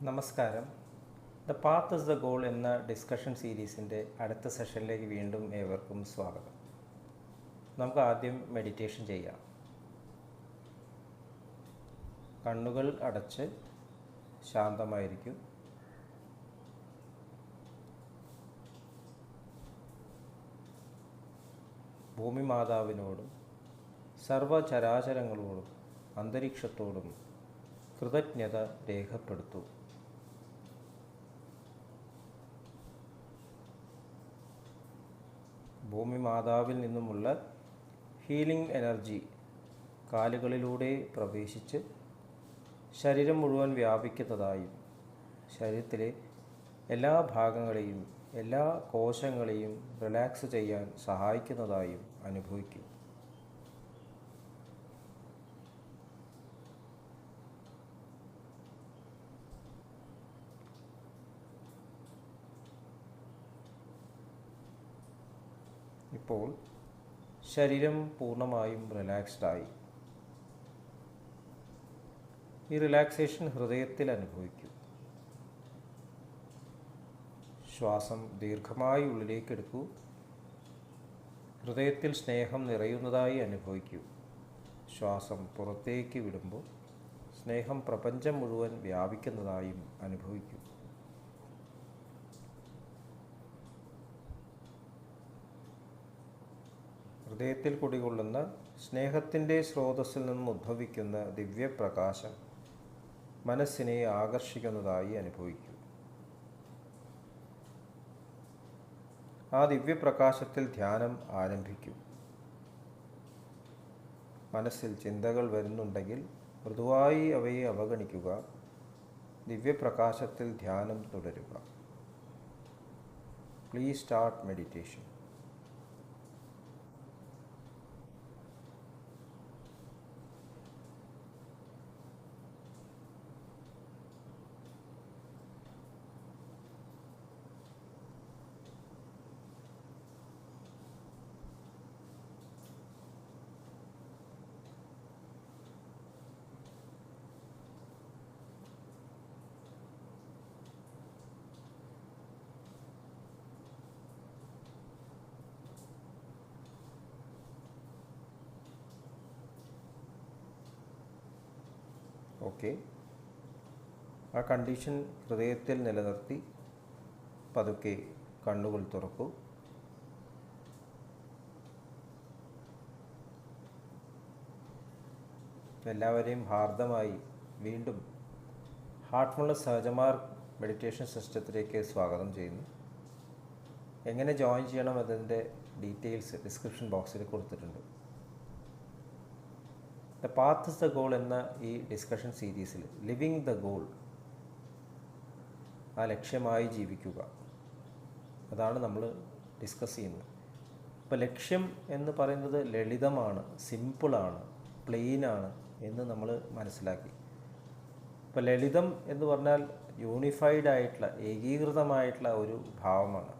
നമസ്കാരം. The path is the goal എന്ന discussion സീരീസിൻ്റെ അടുത്ത സെഷനിലേക്ക് വീണ്ടും ഏവർക്കും സ്വാഗതം. നമുക്ക് ആദ്യം മെഡിറ്റേഷൻ ചെയ്യാം. കണ്ണുകൾ അടച്ച് ശാന്തമായിരിക്കും. ഭൂമി മാതാവിനോടും സർവചരാചരങ്ങളോടും അന്തരീക്ഷത്തോടും കൃതജ്ഞത രേഖപ്പെടുത്തൂ. ഭൂമി മാതാവിൽ നിന്നുമുള്ള ഹീലിംഗ് എനർജി കാലുകളിലൂടെ പ്രവേശിച്ച് ശരീരം മുഴുവൻ വ്യാപിക്കുന്നതായും ശരീരത്തിലെ എല്ലാ ഭാഗങ്ങളെയും എല്ലാ കോശങ്ങളെയും റിലാക്സ് ചെയ്യാൻ സഹായിക്കുന്നതായും അനുഭവിക്കും. ഇപ്പോൾ ശരീരം പൂർണ്ണമായും റിലാക്സ്ഡായി. ഈ റിലാക്സേഷൻ ഹൃദയത്തിൽ അനുഭവിക്കൂ. ശ്വാസം ദീർഘമായി ഉള്ളിലേക്ക് എടുക്കൂ. ഹൃദയത്തിൽ സ്നേഹം നിറയുന്നതായി അനുഭവിക്കൂ. ശ്വാസം പുറത്തേക്ക് വിടുമ്പോൾ സ്നേഹം പ്രപഞ്ചം മുഴുവൻ വ്യാപിക്കുന്നതായും അനുഭവിക്കൂ. ഹൃദയത്തിൽ കുടികൊള്ളുന്ന സ്നേഹത്തിൻ്റെ സ്രോതസ്സിൽ നിന്നും ഉദ്ഭവിക്കുന്ന ദിവ്യപ്രകാശം മനസ്സിനെ ആകർഷിക്കുന്നതായി അനുഭവിക്കൂ. ആ ദിവ്യപ്രകാശത്തിൽ ധ്യാനം ആരംഭിക്കൂ. മനസ്സിൽ ചിന്തകൾ വരുന്നുണ്ടെങ്കിൽ മൃദുവായി അവയെ അവഗണിക്കുക. ദിവ്യപ്രകാശത്തിൽ ധ്യാനം തുടരുക. Please start meditation. ഓക്കെ, ആ കണ്ടീഷൻ ഹൃദയത്തിൽ നിലനിർത്തി പതുക്കെ കണ്ണുകൾ തുറക്കൂ. എല്ലാവരെയും ഹാർദമായി വീണ്ടും ഹാർട്ട്ഫുൾനെസ് സഹജമാർ മെഡിറ്റേഷൻ സിസ്റ്റത്തിലേക്ക് സ്വാഗതം ചെയ്യുന്നു. എങ്ങനെ ജോയിൻ ചെയ്യണം എന്നതിൻ്റെ ഡീറ്റെയിൽസ് ഡിസ്ക്രിപ്ഷൻ ബോക്സിൽ കൊടുത്തിട്ടുണ്ട്. The path is the goal എന്ന ഈ ഡിസ്കഷൻ സീരീസിൽ ലിവിങ് ദ ഗോൾ, ആ ലക്ഷ്യമായി ജീവിക്കുക, അതാണ് നമ്മൾ ഡിസ്കസ് ചെയ്യുന്നത്. ഇപ്പോൾ ലക്ഷ്യം എന്ന് പറയുന്നത് ലളിതമാണ്, സിമ്പിളാണ്, പ്ലെയിനാണ് എന്ന് നമ്മൾ മനസ്സിലാക്കി. ഇപ്പോൾ ലളിതം എന്ന് പറഞ്ഞാൽ യൂണിഫൈഡ് ആയിട്ടുള്ള ഏകീകൃതമായിട്ടുള്ള ഒരു ഭാവമാണ്.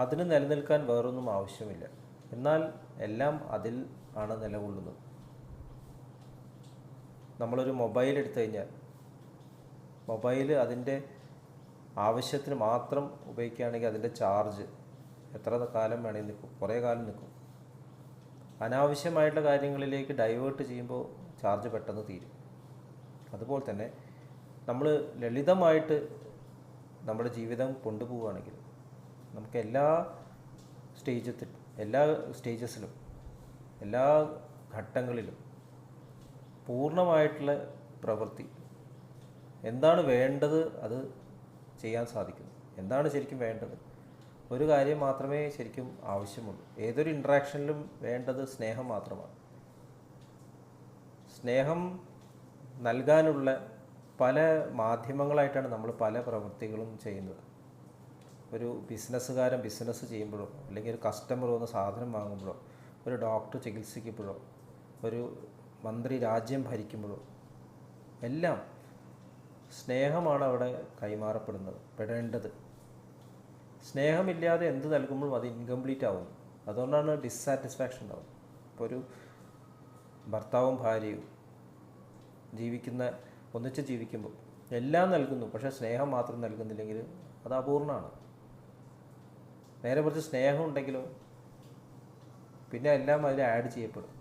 അതിന് നിലനിൽക്കാൻ വേറൊന്നും ആവശ്യമില്ല. എന്നാൽ എല്ലാം അതിൽ ആണ് നിലകൊള്ളുന്നത്. നമ്മളൊരു മൊബൈൽ എടുത്തു കഴിഞ്ഞാൽ മൊബൈൽ അതിൻ്റെ ആവശ്യത്തിന് മാത്രം ഉപയോഗിക്കുകയാണെങ്കിൽ അതിൻ്റെ ചാർജ് എത്ര കാലം വേണമെങ്കിൽ നിൽക്കും, കുറേ കാലം നിൽക്കും. അനാവശ്യമായിട്ടുള്ള കാര്യങ്ങളിലേക്ക് ഡൈവേർട്ട് ചെയ്യുമ്പോൾ ചാർജ് പെട്ടെന്ന് തീരും. അതുപോലെ തന്നെ നമ്മൾ ലളിതമായിട്ട് നമ്മുടെ ജീവിതം കൊണ്ടുപോവുകയാണെങ്കിൽ നമുക്ക് എല്ലാ സ്റ്റേജസിലും എല്ലാ ഘട്ടങ്ങളിലും പൂർണ്ണമായിട്ടുള്ള പ്രവൃത്തി എന്താണ് വേണ്ടത് അത് ചെയ്യാൻ സാധിക്കുന്നു. എന്താണ് ശരിക്കും വേണ്ടത്? ഒരു കാര്യം മാത്രമേ ശരിക്കും ആവശ്യമുള്ളൂ. ഏതൊരു ഇൻട്രാക്ഷനിലും വേണ്ടത് സ്നേഹം മാത്രമാണ്. സ്നേഹം നൽകാനുള്ള പല മാധ്യമങ്ങളായിട്ടാണ് നമ്മൾ പല പ്രവൃത്തികളും ചെയ്യുന്നത്. ഒരു ബിസിനസ്സുകാരൻ ബിസിനസ് ചെയ്യുമ്പോഴോ, അല്ലെങ്കിൽ ഒരു കസ്റ്റമർ വന്ന് സാധനം വാങ്ങുമ്പോഴോ, ഒരു ഡോക്ടർ ചികിത്സിക്കുമ്പോഴോ, ഒരു മന്ത്രി രാജ്യം ഭരിക്കുമ്പോഴോ എല്ലാം സ്നേഹമാണ് അവിടെ പെടേണ്ടത്. സ്നേഹമില്ലാതെ എന്ത് നൽകുമ്പോഴും അത് ഇൻകംപ്ലീറ്റ് ആവും. അതുകൊണ്ടാണ് ഡിസ്സാറ്റിസ്ഫാക്ഷൻ ഉണ്ടാവും. ഇപ്പോൾ ഒരു ഭർത്താവും ഭാര്യയും ഒന്നിച്ച് ജീവിക്കുമ്പോൾ എല്ലാം നൽകുന്നു, പക്ഷേ സ്നേഹം മാത്രം നൽകുന്നില്ലെങ്കിൽ അത് അപൂർണ്ണമാണ്. നേരെ കുറച്ച് സ്നേഹം ഉണ്ടെങ്കിലോ പിന്നെ എല്ലാം അതിൽ ആഡ് ചെയ്യപ്പെടും.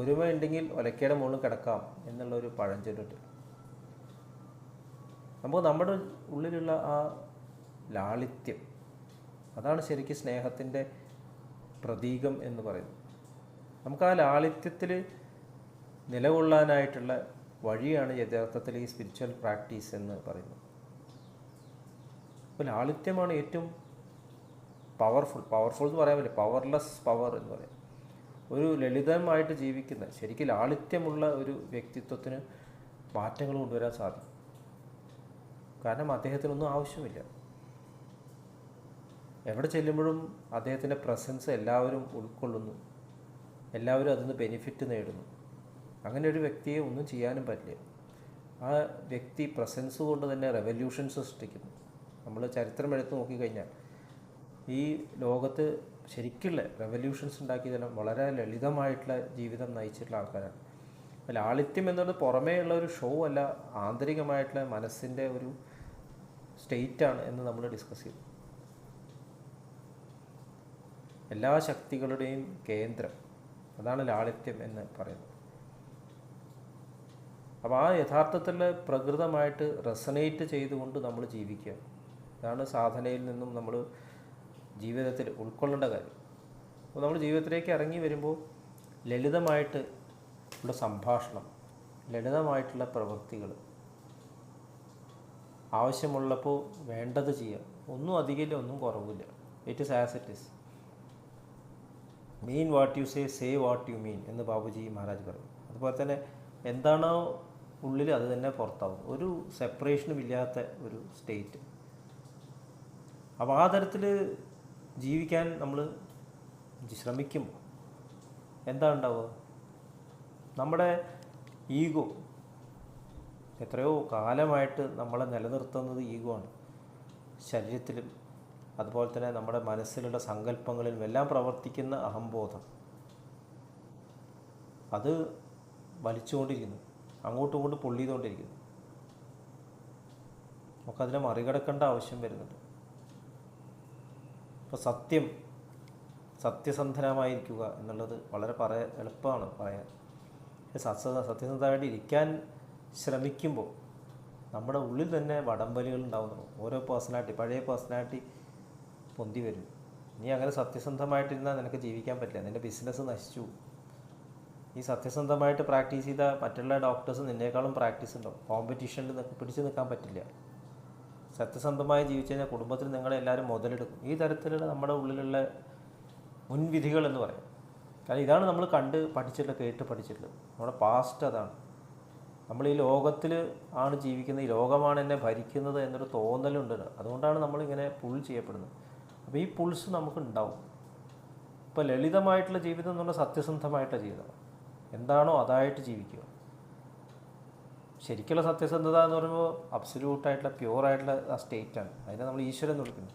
ഒരുമ ഉണ്ടെങ്കിൽ ഒലക്കയുടെ മുകളിൽ കിടക്കാം എന്നുള്ളൊരു പഴഞ്ചൊല്ലുണ്ട്. നമുക്ക് നമ്മുടെ ഉള്ളിലുള്ള ആ ലാളിത്യം, അതാണ് ശരിക്കും സ്നേഹത്തിൻ്റെ പ്രതീകം എന്ന് പറയുന്നത്. നമുക്ക് ആ ലാളിത്യത്തിൽ നിലകൊള്ളാനായിട്ടുള്ള വഴിയാണ് യഥാർത്ഥത്തിൽ ഈ സ്പിരിച്വൽ പ്രാക്ടീസ് എന്ന് പറയുന്നത്. അപ്പോൾ ലാളിത്യമാണ് ഏറ്റവും പവർഫുൾ എന്ന് പറയാൻ പറ്റില്ല, പവർലെസ് പവർ എന്ന് പറയാം. ഒരു ലളിതമായിട്ട് ജീവിക്കുന്ന ശരിക്കും ലാളിത്യമുള്ള ഒരു വ്യക്തിത്വത്തിന് മാറ്റങ്ങൾ കൊണ്ടുവരാൻ സാധിക്കും. കാരണം അദ്ദേഹത്തിനൊന്നും ആവശ്യമില്ല. എവിടെ ചെല്ലുമ്പോഴും അദ്ദേഹത്തിൻ്റെ പ്രസൻസ് എല്ലാവരും ഉൾക്കൊള്ളുന്നു, എല്ലാവരും അതിൽ നിന്ന് ബെനിഫിറ്റ് നേടുന്നു. അങ്ങനെ ഒരു വ്യക്തിയെ ഒന്നും ചെയ്യാനും പറ്റില്ല. ആ വ്യക്തി പ്രസൻസ് കൊണ്ട് തന്നെ റെവല്യൂഷൻസ് സൃഷ്ടിക്കുന്നു. നമ്മൾ ചരിത്രം എടുത്ത് നോക്കിക്കഴിഞ്ഞാൽ ഈ ലോകത്ത് ശരിക്കുള്ള റെവല്യൂഷൻസ് ഉണ്ടാക്കിയതെല്ലാം വളരെ ലളിതമായിട്ടുള്ള ജീവിതം നയിച്ചിട്ടുള്ള ആൾക്കാരാണ്. ലാളിത്യം എന്നുള്ളത് പുറമേ ഉള്ള ഒരു ഷോ അല്ല, ആന്തരികമായിട്ടുള്ള മനസ്സിൻ്റെ ഒരു സ്റ്റേറ്റാണ് എന്ന് നമ്മൾ ഡിസ്കസ് ചെയ്തു. എല്ലാ ശക്തികളുടെയും കേന്ദ്രം, അതാണ് ലാളിത്യം എന്ന് പറയുന്നത്. അപ്പോൾ ആ യഥാർത്ഥത്തിൽ പ്രകൃതമായിട്ട് റെസണേറ്റ് ചെയ്തുകൊണ്ട് നമ്മൾ ജീവിക്കുക, ഇതാണ് സാധനയിൽ നിന്നും നമ്മൾ ജീവിതത്തിൽ ഉൾക്കൊള്ളേണ്ട കാര്യം. അപ്പോൾ നമ്മൾ ജീവിതത്തിലേക്ക് ഇറങ്ങി വരുമ്പോൾ ലളിതമായിട്ട് ഉള്ള സംഭാഷണം, ലളിതമായിട്ടുള്ള പ്രവൃത്തികൾ, ആവശ്യമുള്ളപ്പോൾ വേണ്ടത് ചെയ്യുക, ഒന്നും അധികമില്ല ഒന്നും കുറവില്ല. It is as it is. Mean what you say what you mean എന്ന് ബാബുജി മഹാരാജ് പറയും. അതുപോലെ തന്നെ എന്താണോ ഉള്ളിൽ അത് തന്നെ പുറത്താവും, ഒരു സെപ്പറേഷനും ഇല്ലാത്ത ഒരു സ്റ്റേറ്റ്. അപ്പോൾ ആ തരത്തിൽ ജീവിക്കാൻ നമ്മൾ ശ്രമിക്കുമ്പോൾ എന്താ ഉണ്ടാവുക? നമ്മുടെ ഈഗോ, എത്രയോ കാലമായിട്ട് നമ്മളെ നിലനിർത്തുന്നത് ഈഗോ ആണ്. ശരീരത്തിലും അതുപോലെ തന്നെ നമ്മുടെ മനസ്സിലുള്ള സങ്കല്പങ്ങളിലും എല്ലാം പ്രവർത്തിക്കുന്ന അഹംബോധം, അത് വലിച്ചുകൊണ്ടിരിക്കുന്നു, അങ്ങോട്ടും ഇങ്ങോട്ടും പൊള്ളിയതുകൊണ്ടിരിക്കുന്നു. നമുക്കതിനെ മറികടക്കേണ്ട ആവശ്യം വരുന്നുണ്ട്. ഇപ്പോൾ സത്യസന്ധനമായിരിക്കുക എന്നുള്ളത് വളരെ എളുപ്പമാണ് പറയാൻ. സത്യസന്ധമായിട്ട് ഇരിക്കാൻ ശ്രമിക്കുമ്പോൾ നമ്മുടെ ഉള്ളിൽ തന്നെ വടംവലികൾ ഉണ്ടാവുന്നു. ഓരോ പേഴ്സണാലിറ്റി, പഴയ പേഴ്സണാലിറ്റി പൊന്തി വരും. നീ അങ്ങനെ സത്യസന്ധമായിട്ടിരുന്നാൽ നിനക്ക് ജീവിക്കാൻ പറ്റില്ല, നിൻ്റെ ബിസിനസ് നശിച്ചു. ഈ സത്യസന്ധമായിട്ട് പ്രാക്ടീസ് ചെയ്ത മറ്റുള്ള ഡോക്ടേഴ്സ് നിന്നേക്കാളും പ്രാക്ടീസ് ഉണ്ടാവും. കോമ്പറ്റീഷനിൽ പിടിച്ചു നിൽക്കാൻ പറ്റില്ല. സത്യസന്ധമായി ജീവിച്ചു കഴിഞ്ഞാൽ കുടുംബത്തിൽ നിങ്ങളെല്ലാവരും മുതലെടുക്കും. ഈ തരത്തിലുള്ള നമ്മുടെ ഉള്ളിലുള്ള മുൻവിധികൾ എന്ന് പറയാം. കാരണം ഇതാണ് നമ്മൾ കേട്ട് പഠിച്ചിട്ടുള്ളത്. നമ്മുടെ പാസ്റ്റ് അതാണ്. നമ്മൾ ഈ ലോകത്തിൽ ആണ് ജീവിക്കുന്നത്, ഈ ലോകമാണ് എന്നെ ഭരിക്കുന്നത് എന്നൊരു തോന്നലുണ്ട്. അതുകൊണ്ടാണ് നമ്മളിങ്ങനെ പുൾ ചെയ്യപ്പെടുന്നത്. അപ്പോൾ ഈ പുൾസ് നമുക്കുണ്ടാവും. ഇപ്പോൾ ലളിതമായിട്ടുള്ള ജീവിതം എന്ന് പറഞ്ഞാൽ സത്യസന്ധമായിട്ടുള്ള ജീവിതം എന്താണോ അതായിട്ട് ജീവിക്കുക. ശരിക്കുള്ള സത്യസന്ധത എന്ന് പറയുമ്പോൾ അബ്സല്യൂട്ടായിട്ടുള്ള പ്യുവറായിട്ടുള്ള ആ സ്റ്റേറ്റാണ്. അതിനെ നമ്മൾ ഈശ്വരൻ എന്ന് വിളിക്കുന്നു.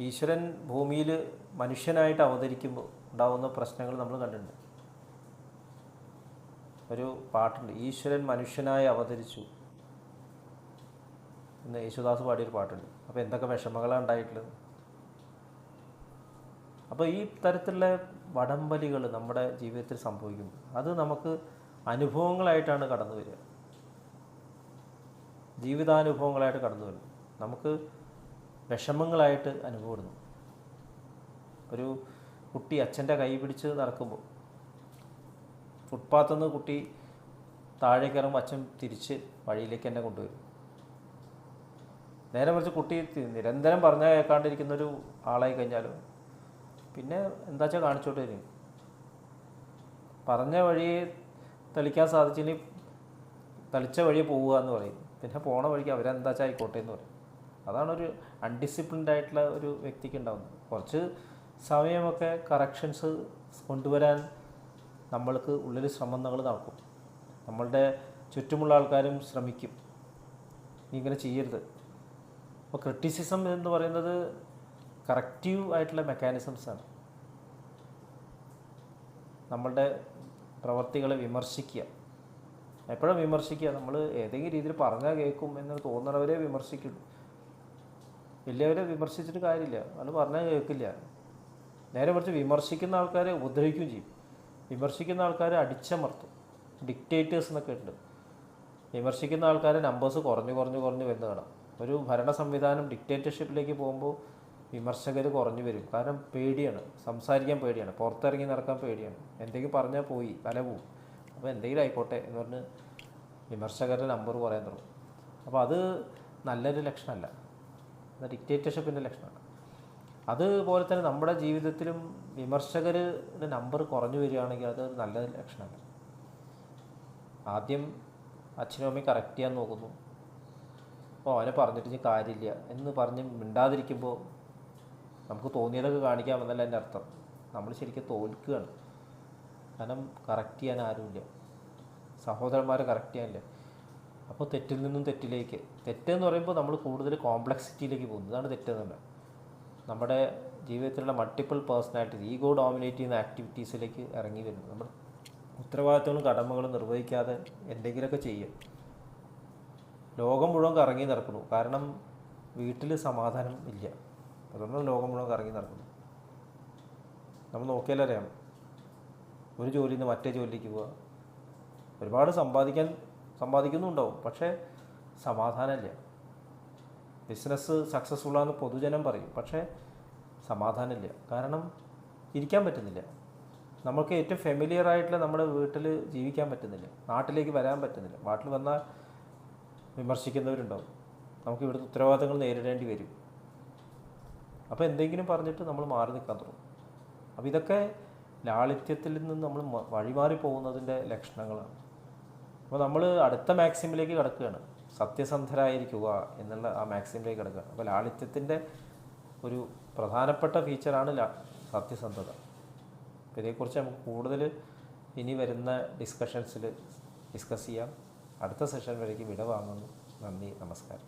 ഈശ്വരൻ ഭൂമിയിൽ മനുഷ്യനായിട്ട് അവതരിക്കുമ്പോൾ ഉണ്ടാകുന്ന പ്രശ്നങ്ങൾ നമ്മൾ കണ്ടിട്ടുണ്ട്. ഒരു പാട്ടുണ്ട്, ഈശ്വരൻ മനുഷ്യനായി അവതരിച്ചു എന്ന് യേശുദാസ് പാടിയൊരു പാട്ടുണ്ട്. അപ്പോൾ എന്തൊക്കെ വിഷമങ്ങളാണ് ഉണ്ടായിട്ടുള്ളത്. അപ്പോൾ ഈ തരത്തിലുള്ള വടംവലികൾ നമ്മുടെ ജീവിതത്തിൽ സംഭവിക്കും. അത് നമുക്ക് അനുഭവങ്ങളായിട്ടാണ് കടന്നു വരിക, ജീവിതാനുഭവങ്ങളായിട്ട് കടന്നു വരുന്നു. നമുക്ക് വിഷമങ്ങളായിട്ട് അനുഭവപ്പെടുന്നു. ഒരു കുട്ടി അച്ഛൻ്റെ കൈ പിടിച്ച് നടക്കുമ്പോൾ ഫുട്പാത്തിൽ നിന്ന് കുട്ടി താഴേക്ക് ഇറങ്ങുമ്പോൾ അച്ഛൻ തിരിച്ച് വഴിയിലേക്ക് തന്നെ കൊണ്ടുവരും. നേരെ മറിച്ച് കുട്ടി നിരന്തരം പറഞ്ഞാൽ കേൾക്കാണ്ടിരിക്കുന്നൊരു ആളായി കഴിഞ്ഞാലും പിന്നെ എന്താ വെച്ചാൽ കാണിച്ചോട്ട് വരും. പറഞ്ഞ വഴിയെ തെളിക്കാൻ സാധിച്ചില്ലെങ്കിൽ തെളിച്ച വഴിയെ പോവുക എന്ന് പറയും. പിന്നെ പോണ വഴിക്ക് അവരെന്താ വെച്ചാൽ ആയിക്കോട്ടെ എന്ന് പറയും. അതാണൊരു അൺഡിസിപ്ലിൻഡ് ആയിട്ടുള്ള ഒരു വ്യക്തിക്ക് ഉണ്ടാകുന്നത്. കുറച്ച് സമയമൊക്കെ കറക്ഷൻസ് കൊണ്ടുവരാൻ നമ്മൾക്ക് ഉള്ളിൽ ശ്രമങ്ങൾ നടക്കും. നമ്മളുടെ ചുറ്റുമുള്ള ആൾക്കാരും ശ്രമിക്കും, നീ ഇങ്ങനെ ചെയ്യരുത്. അപ്പോൾ ക്രിറ്റിസിസം എന്ന് പറയുന്നത് കറക്റ്റീവ് ആയിട്ടുള്ള മെക്കാനിസംസാണ്. നമ്മളുടെ പ്രവർത്തികളെ വിമർശിക്കുക, എപ്പോഴും വിമർശിക്കുക. നമ്മൾ ഏതെങ്കിലും രീതിയിൽ പറഞ്ഞാൽ കേൾക്കും എന്ന് തോന്നുന്നവരെ വിമർശിക്കുള്ളൂ. വലിയവരെ വിമർശിച്ചിട്ട് കാര്യമില്ല, അത് പറഞ്ഞാൽ കേൾക്കില്ല. നേരെ മറിച്ച് വിമർശിക്കുന്ന ആൾക്കാരെ ഉപദ്രവിക്കുകയും ചെയ്യും. വിമർശിക്കുന്ന ആൾക്കാരെ അടിച്ചമർത്തും. ഡിക്റ്റേറ്റേഴ്സ് എന്നൊക്കെ ഉണ്ട്. വിമർശിക്കുന്ന ആൾക്കാരെ നമ്പേഴ്സ് കുറഞ്ഞ് വരുന്ന കാണാം. ഒരു ഭരണ സംവിധാനം ഡിക്റ്റേറ്റർഷിപ്പിലേക്ക് പോകുമ്പോൾ വിമർശകർ കുറഞ്ഞു വരും. കാരണം പേടിയാണ്, സംസാരിക്കാൻ പേടിയാണ്, പുറത്തിറങ്ങി നടക്കാൻ പേടിയാണ്. എന്തെങ്കിലും പറഞ്ഞാൽ പോയി തല പോവും. അപ്പോൾ എന്തെങ്കിലും ആയിക്കോട്ടെ എന്ന് പറഞ്ഞ് വിമർശകരുടെ നമ്പർ കുറയാൻ തുടങ്ങും. അപ്പോൾ അത് നല്ലൊരു ലക്ഷണമല്ല, അത് ഡിക്റ്റേറ്റർഷിപ്പിൻ്റെ ലക്ഷണമാണ്. അതുപോലെ തന്നെ നമ്മുടെ ജീവിതത്തിലും വിമർശകരുടെ നമ്പർ കുറഞ്ഞു വരികയാണെങ്കിൽ അത് നല്ല ലക്ഷണമല്ല. ആദ്യം അച്ഛനും അമ്മയും കറക്റ്റ് ചെയ്യാൻ നോക്കുന്നു. അപ്പോൾ അവനെ പറഞ്ഞിട്ട് ഇനി കാര്യമില്ല എന്ന് പറഞ്ഞ് മിണ്ടാതിരിക്കുമ്പോൾ നമുക്ക് തോന്നിയതൊക്കെ കാണിക്കാമെന്നല്ല എൻ്റെ അർത്ഥം. നമ്മൾ ശരിക്കും തോൽക്കുകയാണ്. കാരണം കറക്റ്റ് ചെയ്യാൻ ആരുമില്ല, സഹോദരന്മാരെ കറക്റ്റ് ചെയ്യാനില്ല. അപ്പോൾ തെറ്റിൽ നിന്നും തെറ്റിലേക്ക്, തെറ്റെന്ന് പറയുമ്പോൾ നമ്മൾ കൂടുതൽ കോംപ്ലക്സിറ്റിയിലേക്ക് പോകുന്നു. ഇതാണ് തെറ്റെന്നല്ല. നമ്മുടെ ജീവിതത്തിലുള്ള മൾട്ടിപ്പിൾ പേഴ്സണാലിറ്റീസ്, ഈഗോ ഡോമിനേറ്റ് ചെയ്യുന്ന ആക്ടിവിറ്റീസിലേക്ക് ഇറങ്ങി വരുന്നു. നമ്മൾ ഉത്തരവാദിത്തങ്ങളും കടമകളും നിർവഹിക്കാതെ എന്തെങ്കിലുമൊക്കെ ചെയ്യും. ലോകം മുഴുവൻ കറങ്ങി നടക്കുന്നു. കാരണം വീട്ടിൽ സമാധാനം ഇല്ല, അതുകൊണ്ടാണ് ലോകം മുഴുവൻ കറങ്ങി നടക്കുന്നു. നമ്മൾ നോക്കിയാലറിയാം, ഒരു ജോലിയിൽ നിന്ന് മറ്റേ ജോലിയിലേക്ക് പോവുക. ഒരുപാട് സമ്പാദിക്കുന്നുണ്ടാവും, പക്ഷേ സമാധാനമില്ല. ബിസിനസ് സക്സസ്ഫുള്ളാന്ന് പൊതുജനം പറയും, പക്ഷേ സമാധാനമില്ല. കാരണം ഇരിക്കാൻ പറ്റുന്നില്ല. നമുക്ക് ഏറ്റവും ഫെമിലിയർ ആയിട്ടുള്ള നമ്മുടെ വീട്ടിൽ ജീവിക്കാൻ പറ്റുന്നില്ല, നാട്ടിലേക്ക് വരാൻ പറ്റുന്നില്ല. നാട്ടിൽ വന്നാൽ വിമർശിക്കുന്നവരുണ്ടാവും, നമുക്ക് ഇവിടുത്തെ ഉത്തരവാദിത്തങ്ങൾ നേരിടേണ്ടി വരും. അപ്പോൾ എന്തെങ്കിലും പറഞ്ഞിട്ട് നമ്മൾ മാറി നിൽക്കാൻ തുടങ്ങും. അപ്പോൾ ഇതൊക്കെ ലാളിത്യത്തിൽ നിന്ന് നമ്മൾ വഴിമാറി പോകുന്നതിൻ്റെ ലക്ഷണങ്ങളാണ്. അപ്പോൾ നമ്മൾ അടുത്ത മാക്സിമിലേക്ക് കിടക്കുകയാണ്, സത്യസന്ധരായിരിക്കുക എന്നുള്ള ആ മാക്സിമിലേക്ക് കിടക്കുകയാണ്. അപ്പോൾ ലാളിത്യത്തിൻ്റെ ഒരു പ്രധാനപ്പെട്ട ഫീച്ചറാണ് സത്യസന്ധത. അപ്പോൾ ഇതേക്കുറിച്ച് നമുക്ക് കൂടുതൽ ഇനി വരുന്ന ഡിസ്കഷൻസിൽ ഡിസ്കസ് ചെയ്യാം. അടുത്ത സെഷൻ വരേക്ക് വിട വാങ്ങുന്നു. നന്ദി, നമസ്കാരം.